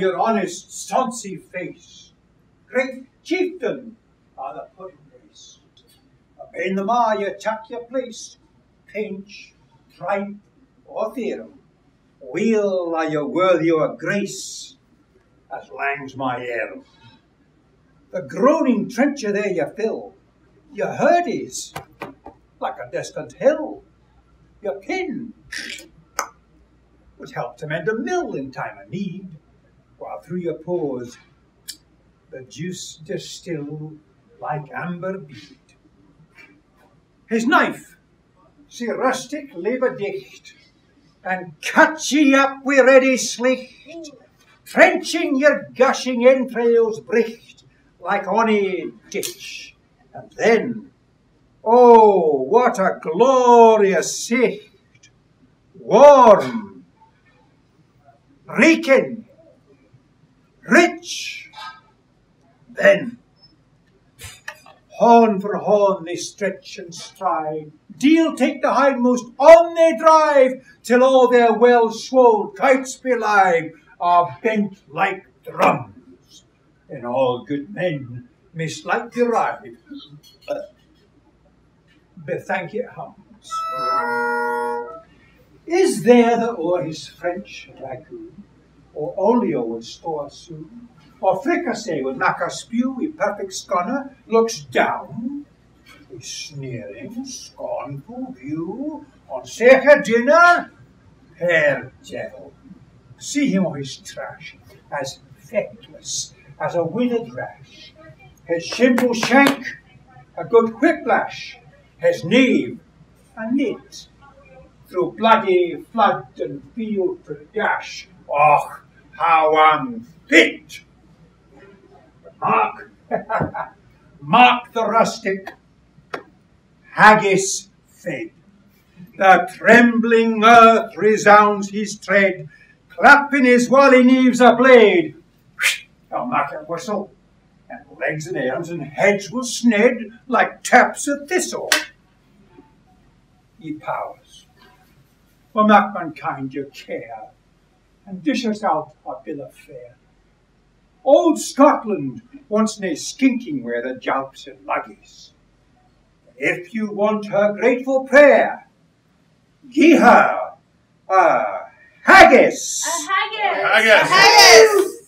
your honest, sonsy face, great chieftain are the pudding race. In the ma you tak your place, pinch, tripe, or theorem. Weel are you worthy of grace, as lang's my air. The groaning trencher there you fill, your hurdies, like a distant hill. Your pin would help to mend a mill in time of need, while through your pores the juice distill like amber bead. His knife, see rustic labour dicht, and cut ye up wi' ready slicht, trenching your gushing entrails bricht, like ony ditch. And then, oh, what a glorious sight! Warm, reeking, rich. Then, horn for horn they stretch and stride, deal take the hindmost, on they drive, till all their well-swolled kites belive are bent like drums, and all good men mislike derive. Bethank ye hums. Is there that o'er his French ragout, or olio would store soon, or fricassee would mak a spew wi' perfect scunner, looks down, with sneering, scornful view, on sae a dinner? Fair devil, see him on his trash, as feckless as a winnowed rash, his shameful shank a good whiplash, his knave a knit, through bloody flood and field to dash. Och, how unfit! Mark, mark the rustic, haggis fed. The trembling earth resounds his tread, clapping his wally knees a blade. I'll mak a whistle, and legs and arms and heads will sned like taps of thistle. Ye powers, will mak mankind your care, and dish us out a bill of fare. Old Scotland wants nae skinking where the jalps and luggies. If you want her grateful prayer, gie her a haggis. A haggis. Haggis. A haggis.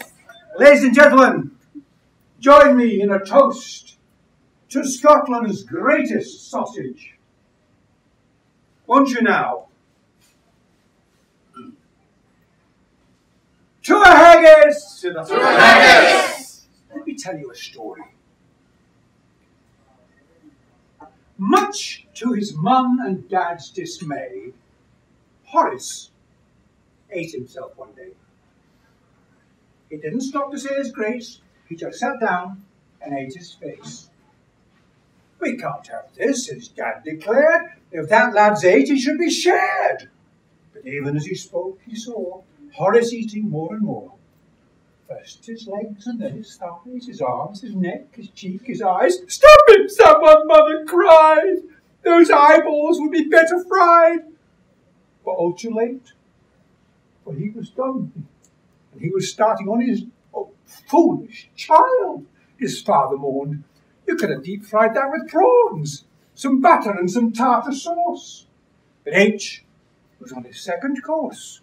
Ladies and gentlemen, join me in a toast to Scotland's greatest sausage. Won't you now? To a haggis! To a haggis! Let me tell you a story. Much to his mum and dad's dismay, Horace ate himself one day. He didn't stop to say his grace, he just sat down and ate his face. We can't have this, his dad declared. If that lad's ate, he should be shared. But even as he spoke, he saw Horace eating more and more. First his legs and then his thighs, his arms, his neck, his cheek, his eyes. Stop him, someone, mother cried. Those eyeballs would be better fried. But all too late, for he was done. And he was starting on his foolish child, his father mourned. You could have deep-fried that with prawns, some butter and some tartar sauce. But H was on his second course.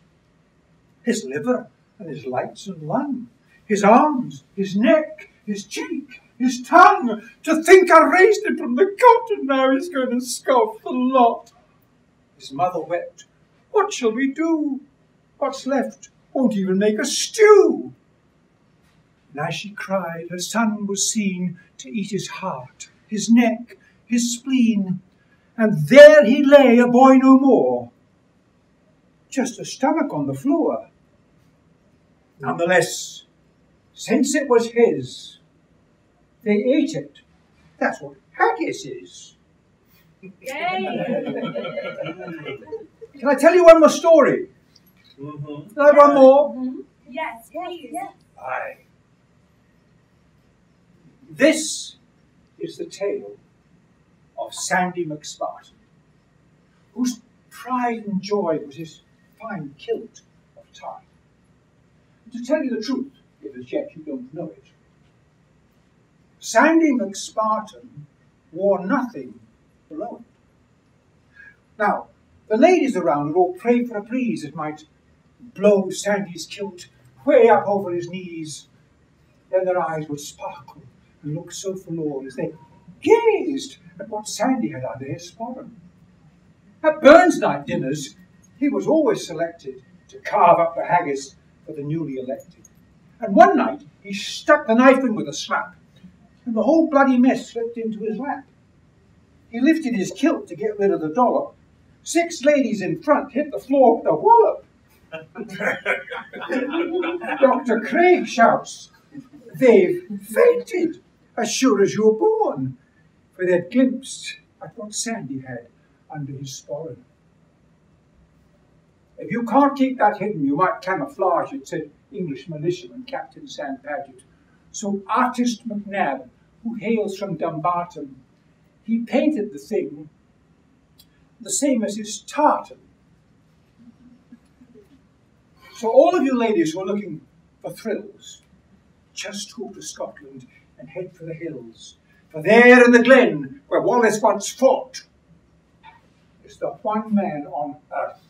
His liver and his lights and lung, his arms, his neck, his cheek, his tongue. To think I raised him from the cot, and now he's going to scoff the lot. His mother wept. What shall we do? What's left won't even make a stew. And as she cried, her son was seen to eat his heart, his neck, his spleen, and there he lay, a boy no more, just a stomach on the floor. Nonetheless, since it was his, they ate it. That's what haggis is. Yay! Can I tell you one more story? Can I have one more? Yes, please. Yes. Aye. This is the tale of Sandy McSpartan, whose pride and joy was his fine kilt of time. To tell you the truth, if as yet you don't know it. Sandy McSpartan wore nothing below it. Now, the ladies around would all pray for a breeze that might blow Sandy's kilt way up over his knees. Then their eyes would sparkle and look so forlorn as they gazed at what Sandy had under his sporran. At Burns night dinners, he was always selected to carve up the haggis for the newly elected. And one night, he stuck the knife in with a slap, and the whole bloody mess slipped into his lap. He lifted his kilt to get rid of the dollop. 6 ladies in front hit the floor with a wallop. Dr. Craig shouts, "They've fainted, as sure as you're born," for they'd glimpsed at what Sandy had under his sporran. "If you can't keep that hidden, you might camouflage it," said English militiaman Captain Sam Paget. So artist McNabb, who hails from Dumbarton, he painted the thing the same as his tartan. So all of you ladies who are looking for thrills, just go to Scotland and head for the hills. For there in the glen where Wallace once fought is the one man on earth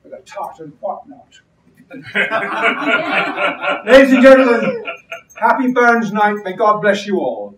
with a tartan whatnot. Ladies and gentlemen, happy Burns night. May God bless you all.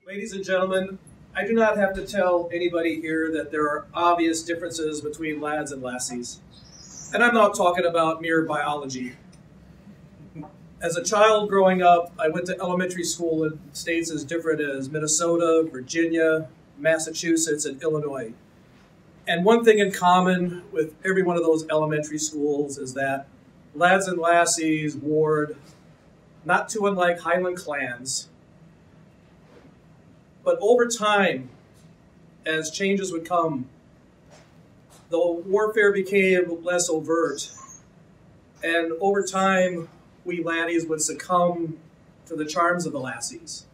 Ladies and gentlemen, I do not have to tell anybody here that there are obvious differences between lads and lassies. And I'm not talking about mere biology. As a child growing up, I went to elementary school in states as different as Minnesota, Virginia, Massachusetts, and Illinois. And one thing in common with every one of those elementary schools is that lads and lassies ward, not too unlike Highland clans. But over time, as changes would come, the warfare became less overt. And over time, we laddies would succumb to the charms of the lassies.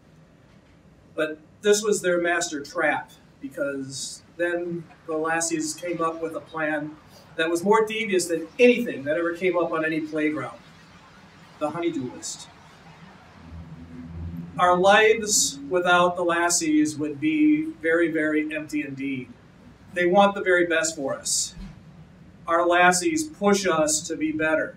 But this was their master trap, because then the lassies came up with a plan that was more devious than anything that ever came up on any playground: the honeydew list. Our lives without the lassies would be very, very empty indeed. They want the very best for us. Our lassies push us to be better.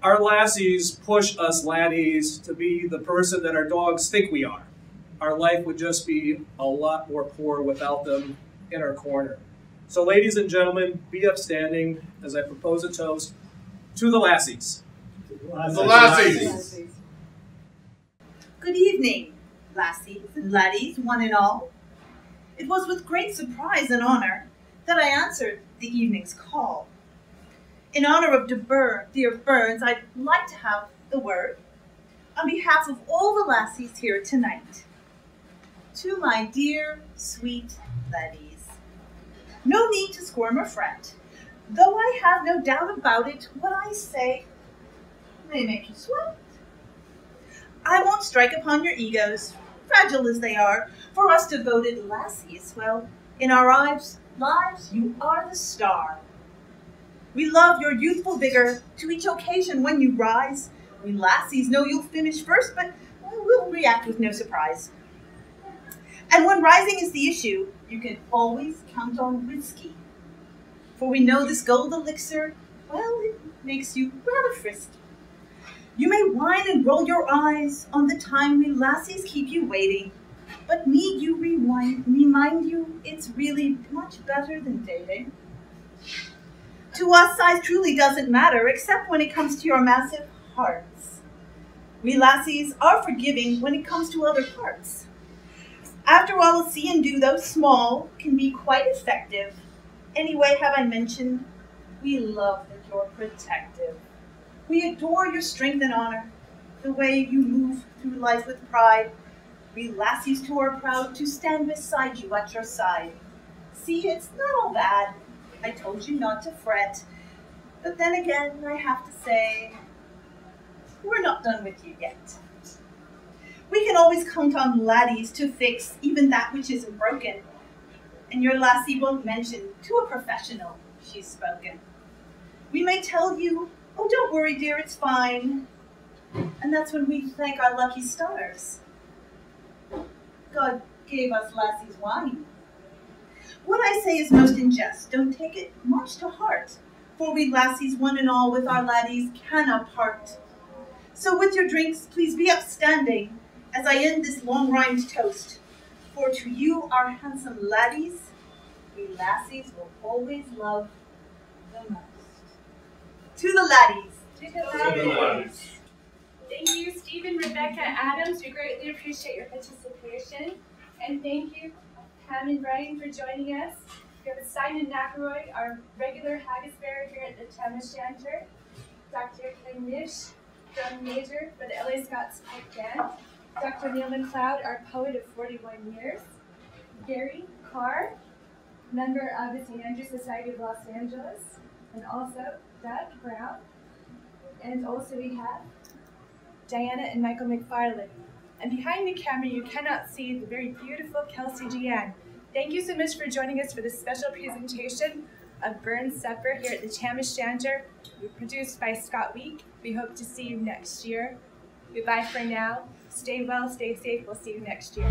Our lassies push us laddies to be the person that our dogs think we are. Our life would just be a lot more poor without them in our corner. So ladies and gentlemen, be upstanding as I propose a toast to the lassies. The lassies. Good evening, lassies and laddies, one and all. It was with great surprise and honor that I answered the evening's call. In honor of dear Burns, I'd like to have the word on behalf of all the lassies here tonight. To my dear, sweet laddies, no need to squirm or fret, though I have no doubt about it, what I say may make you sweat. I won't strike upon your egos, fragile as they are, for us devoted lassies. Well, in our lives, you are the star. We love your youthful vigor to each occasion when you rise. We lassies know you'll finish first, but we'll react with no surprise. And when rising is the issue, you can always count on whiskey. For we know this gold elixir, well, it makes you rather frisky. You may whine and roll your eyes on the time we lassies keep you waiting, but need you remind you it's really much better than dating. To us, size truly doesn't matter, except when it comes to your massive hearts. We lassies are forgiving when it comes to other parts. After all, a see and do, though small, can be quite effective. Anyway, have I mentioned, we love that you're protective. We adore your strength and honor, the way you move through life with pride. We lassies too are proud to stand beside you at your side. See, it's not all bad. I told you not to fret. But then again, I have to say, we're not done with you yet. We can always count on laddies to fix even that which isn't broken. And your lassie won't mention to a professional she's spoken. We may tell you, oh, don't worry, dear, it's fine. And that's when we thank our lucky stars. God gave us lassies wine. What I say is most in jest. Don't take it much to heart, for we lassies, one and all, with our laddies cannot part. So with your drinks, please be upstanding as I end this long-rhymed toast. For to you, our handsome laddies, we lassies will always love the most. To the laddies. To the laddies. Thank you, Stephen, Rebecca, Adams. We greatly appreciate your participation. And thank you, Tam and Brian, for joining us. We have Simon Nackroyd, our regular haggis bearer here at the Tam O'Shanter. Dr. Ken Nish, drum major for the LA Scots Pipe Band. Dr. Neil McLeod, our poet of 41 years. Gary Carr, member of the St. Andrew Society of Los Angeles. And also Doug Brown. And also we have Diana and Michael McFarland. And behind the camera, you cannot see the very beautiful Kelsey Deanne. Thank you so much for joining us for this special presentation of Burns Supper here at the Tam O'Shanter, produced by ScotWeek. We hope to see you next year. Goodbye for now. Stay well, stay safe. We'll see you next year.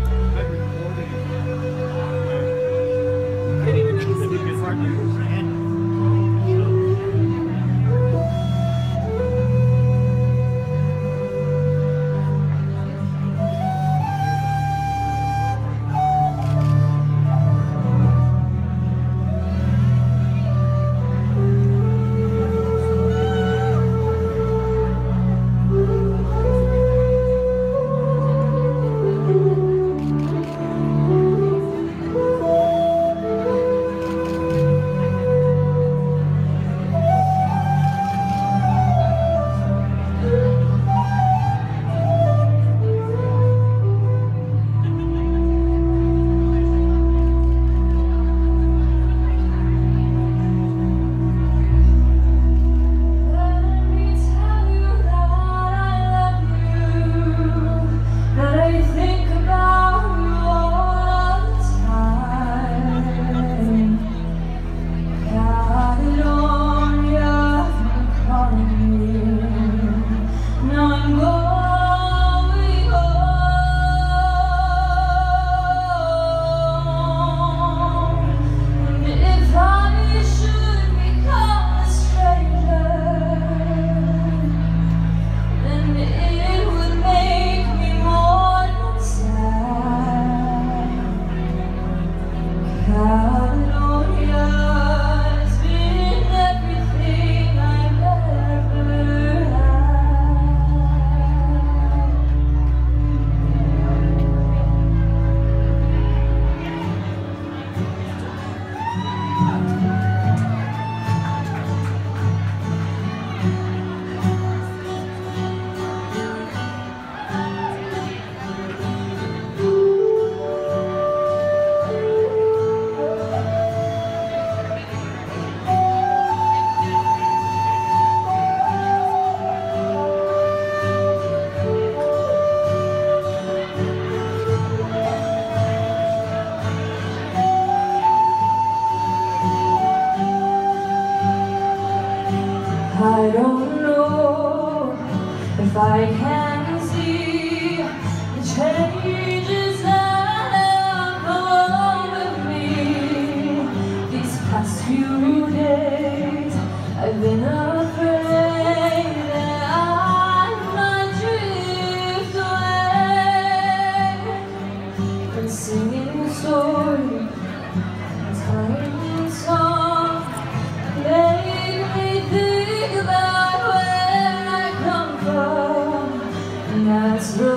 If I can see the changes that have come with me these past few days, I've been afraid that I might drift away from singing stories and telling songs. Make me think about where I come from, and that's the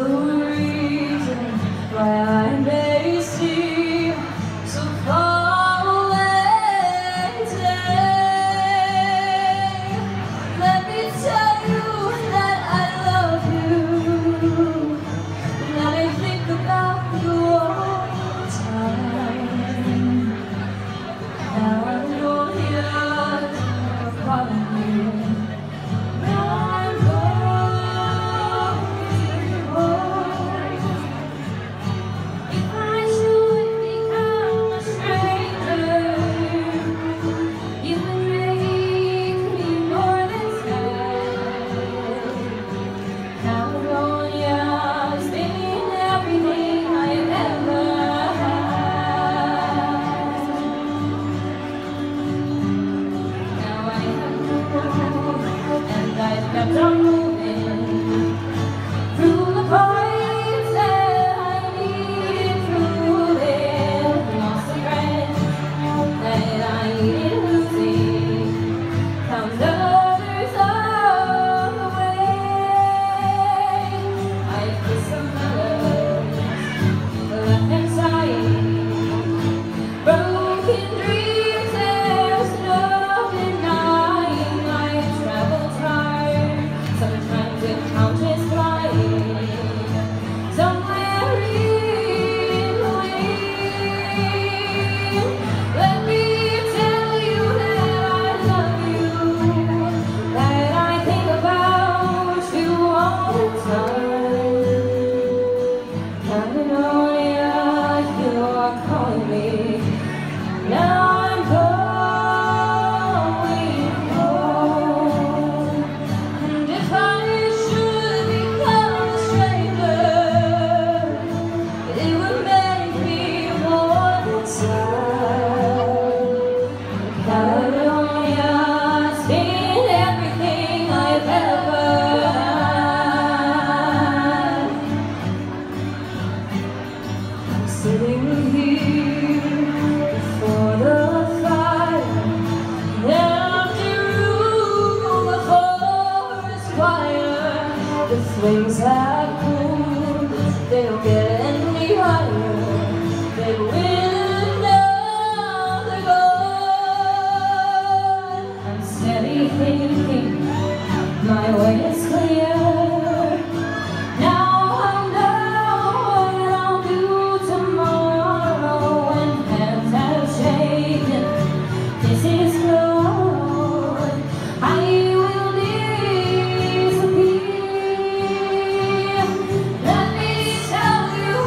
reason why I may seem so far away today. Let me tell you that I love you, and that I think about you all the time. Now I know you're calling me. Now I'm going home. If I should become a stranger, you would make me more than sad. Now I know you're spinning everything I've ever had. Now I have to move, and I've kept on moving through the points that I needed through it. Lost a friend that I needed losing, found others on the way. I kissed some fellas, left them sighing. Broken dreams, there's no denying. I traveled hard, sometimes with countless flying. Somewhere in between, let me tell you that I love you, that I think about you all the time. Counting on you, you are calling me. Now I'm going home, and if I should become a stranger, it would make me more than sad. Catalonia's been everything I've ever had. I'm sitting here before the fire, empty room, the forest fire. The flames have cooled, they don't get any higher. They win another gone. I'm steady thinking, my way is clear. Now I'll know what I'll do tomorrow when hands have shaken, kisses flown. I will disappear. Let me tell you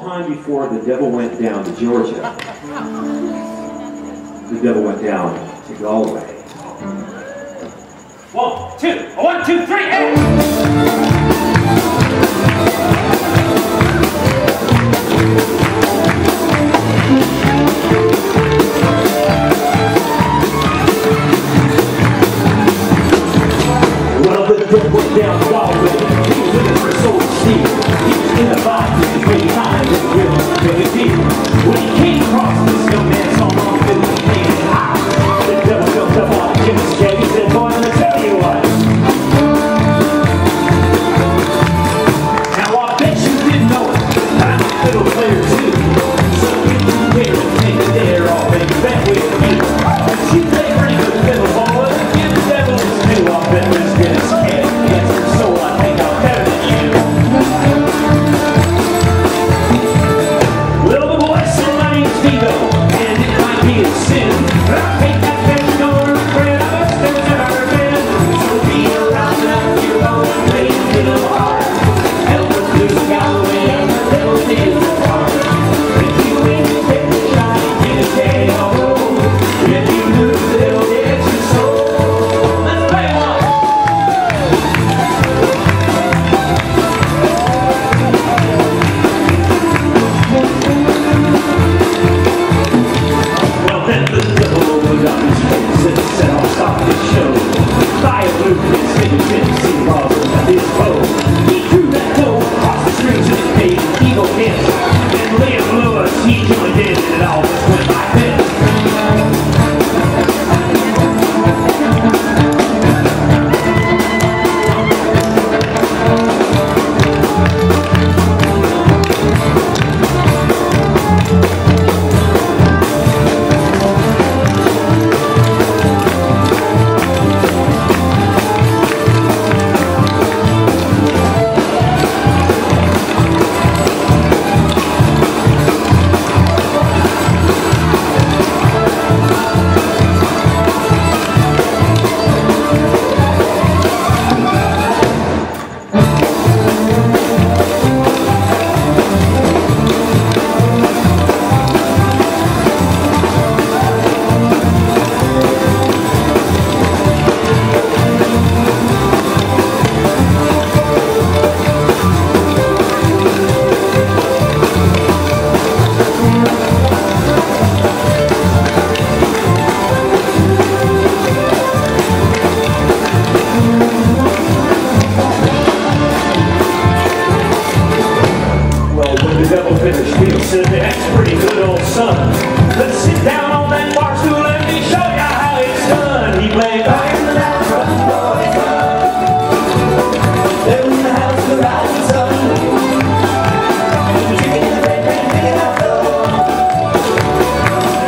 long time before the devil went down to Georgia, the devil went down to Galway. 1, 2, 1, 2, 3, and... Well, the devil went down to Galway. He was looking for soul to steal. He was in the box at the great time that the real big deal. When he came across this young man, saw him on the field, he made his eye. The devil jumped up on Jim's head. He said, boy, I'm going to tell you what. Now, I bet you didn't know it, but I'm a fiddle player too. So if you care to take the dare off and bet with you, if you play pretty good fiddle, boy, give the devil his due. I'll bet this good as can. Yes, your soul, I think I'm better than you. Well, the boy said my name's Vito, and it might be a sin, but I'll take that bet door and friend I best there's ever been. So be around up your own and play a little hard. Help us lose the Galway and the devil is the part. If you win, take the shot and get a day on roll. If you lose, it'll get your soul. Let's play one. Well, then the devil opened up his face and said, I'll stop this show. Buy a blue and sing a Tennessee Robert and his bow. He threw that dough across the strings of his paid eagle hits. And Liam Lewis, he joined in and it all just went like this. Well, when the devil finished, Bill said, that's a pretty good old son. Let's sit down on that bar stool and let me show you how it's done. He played back in the house, running boys, there in the house, the rising sun. Chicken in the red pan, picking up dough.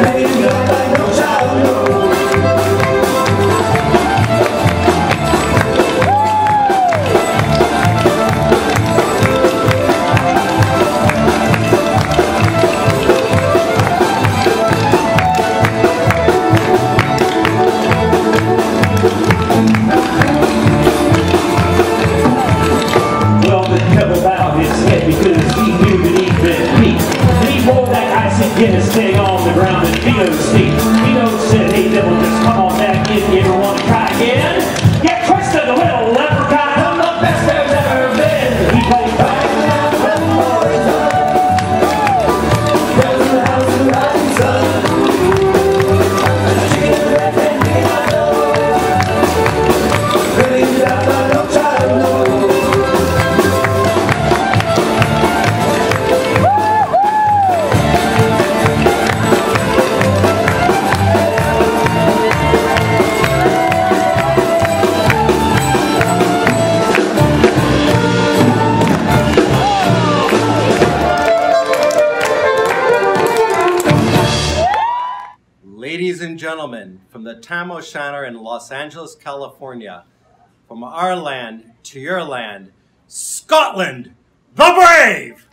Making it up like no child knows. Well, the devil bowed his head because he knew that he'd been beat. And he pulled that icy Guinness thing on the ground at Vito's feet. Vito said, hey, devil, just come on back if you ever want to try again. Get twisted, the little leprechaun, I'm the best there's ever been. He played back and down, running boys up. Down in the house, the rising sun. Chicken in the red pan, picking up dough. Really it out like no child knows. Ladies and gentlemen, from the Tam O'Shanter in Los Angeles, California, from our land to your land, Scotland the Brave!